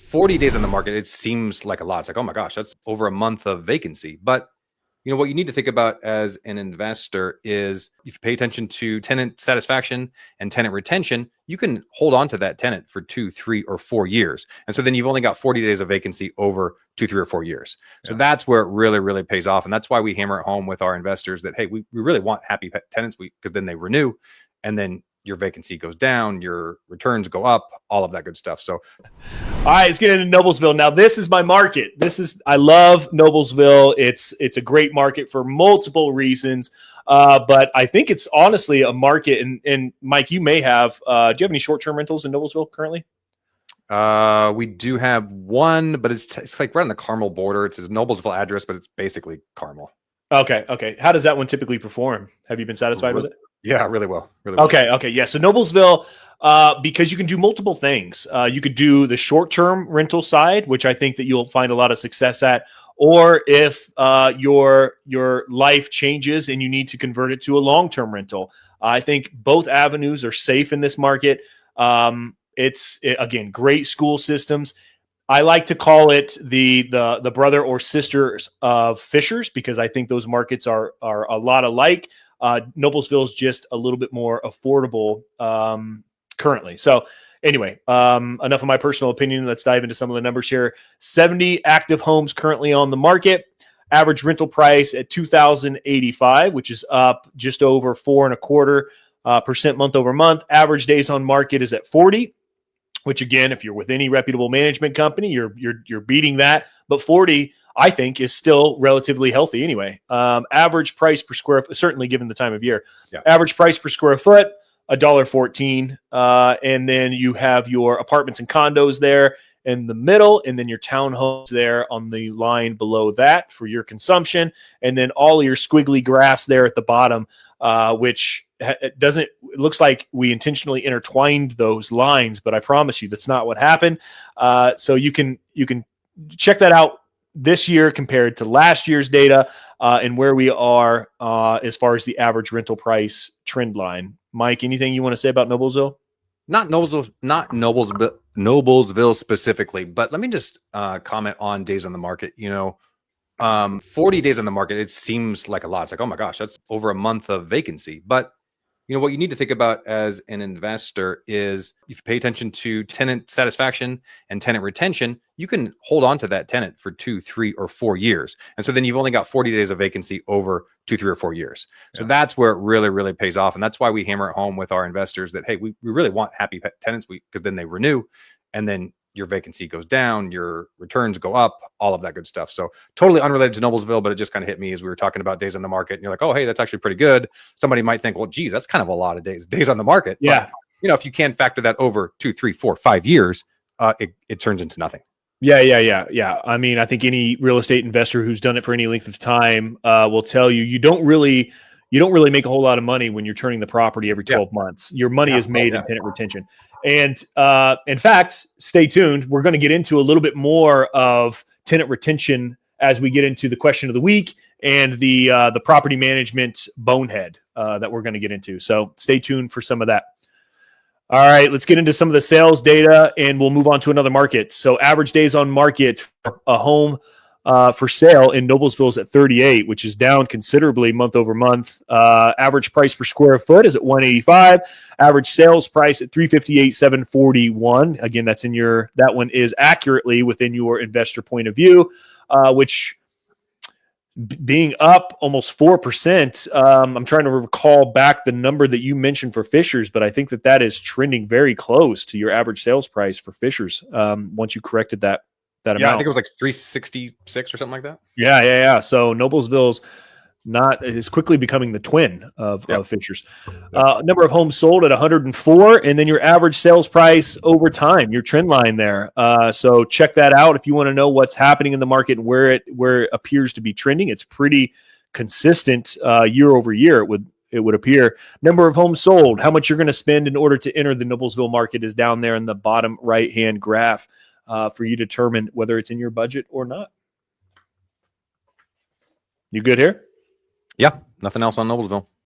40 days on the market, it seems like a lot. It's like, oh my gosh, that's over a month of vacancy. But what you need to think about as an investor is if you pay attention to tenant satisfaction and tenant retention, you can hold on to that tenant for 2, 3, or 4 years. And so then you've only got 40 days of vacancy over 2, 3, or 4 years. So that's where it really, really pays off. And that's why we hammer it home with our investors that, hey, we really want happy tenants because then they renew, and then your vacancy goes down, your returns go up, all of that good stuff. So, all right, let's get into Noblesville. Now, this is my market. I love Noblesville. It's a great market for multiple reasons. But I think it's honestly a market. And Mike, you may have, do you have any short-term rentals in Noblesville currently? We do have one, but it's like right on the Carmel border. It's a Noblesville address, but it's basically Carmel. Okay. How does that one typically perform? Have you been satisfied with it? Yeah, really well. Really well. Okay. Yeah. So Noblesville, because you can do multiple things. You could do the short-term rental side, which I think that you'll find a lot of success at. Or if your life changes and you need to convert it to a long-term rental, I think both avenues are safe in this market. Again, great school systems. I like to call it the brother or sisters of Fishers because I think those markets are a lot alike. Noblesville is just a little bit more affordable currently. So anyway, enough of my personal opinion. Let's dive into some of the numbers here. 70 active homes currently on the market. Average rental price at $2,085, which is up just over 4.25% month over month. Average days on market is at 40, which again, if you're with any reputable management company, you're beating that. But 40, I think, is still relatively healthy anyway. Average price per square foot, certainly given the time of year. Yeah. Average price per square foot, $1.14. And then you have your apartments and condos there in the middle, and then your townhomes there on the line below that for your consumption. And then all of your squiggly graphs there at the bottom, which it looks like we intentionally intertwined those lines, but I promise you that's not what happened. So you can check that out this year compared to last year's data and where we are as far as the average rental price trend line. Mike, anything you want to say about Noblesville? Not Noblesville specifically, but let me just comment on days on the market. 40 days on the market, it seems like a lot. It's like, oh my gosh, that's over a month of vacancy. But what you need to think about as an investor is if you pay attention to tenant satisfaction and tenant retention, you can hold on to that tenant for 2, 3, or 4 years. And so then you've only got 40 days of vacancy over 2, 3, or 4 years. So that's where it really, really pays off. And that's why we hammer it home with our investors that, hey, we really want happy tenants because then they renew, and then your vacancy goes down, your returns go up, all of that good stuff. So totally unrelated to Noblesville, but it just kind of hit me as we were talking about days on the market. And you're like, oh, hey, that's actually pretty good. Somebody might think, well, geez, that's kind of a lot of days on the market. Yeah. But, if you can factor that over 2, 3, 4, 5 years, it turns into nothing. Yeah. I mean, I think any real estate investor who's done it for any length of time will tell you, you don't really make a whole lot of money when you're turning the property every 12 months. Your money is made in tenant retention. And in fact, stay tuned. We're going to get into a little bit more of tenant retention as we get into the question of the week and the property management bonehead that we're going to get into. So stay tuned for some of that. All right, let's get into some of the sales data and we'll move on to another market. So average days on market for a home for sale in Noblesville is at 38, which is down considerably month over month. Average price per square foot is at $185. Average sales price at $358,741. Again, that one is accurately within your investor point of view, which being up almost 4%. I'm trying to recall back the number that you mentioned for Fishers, but I think that is trending very close to your average sales price for Fishers. Once you corrected that amount. I think it was like 366 or something like that. Yeah. So Noblesville's is quickly becoming the twin of Fishers. Number of homes sold at 104, and then your average sales price over time, your trend line there. So check that out if you want to know what's happening in the market and where it appears to be trending. It's pretty consistent year over year. It would appear. Number of homes sold, how much you're going to spend in order to enter the Noblesville market is down there in the bottom right hand graph. For you to determine whether it's in your budget or not. You good here? Yeah, nothing else on Noblesville.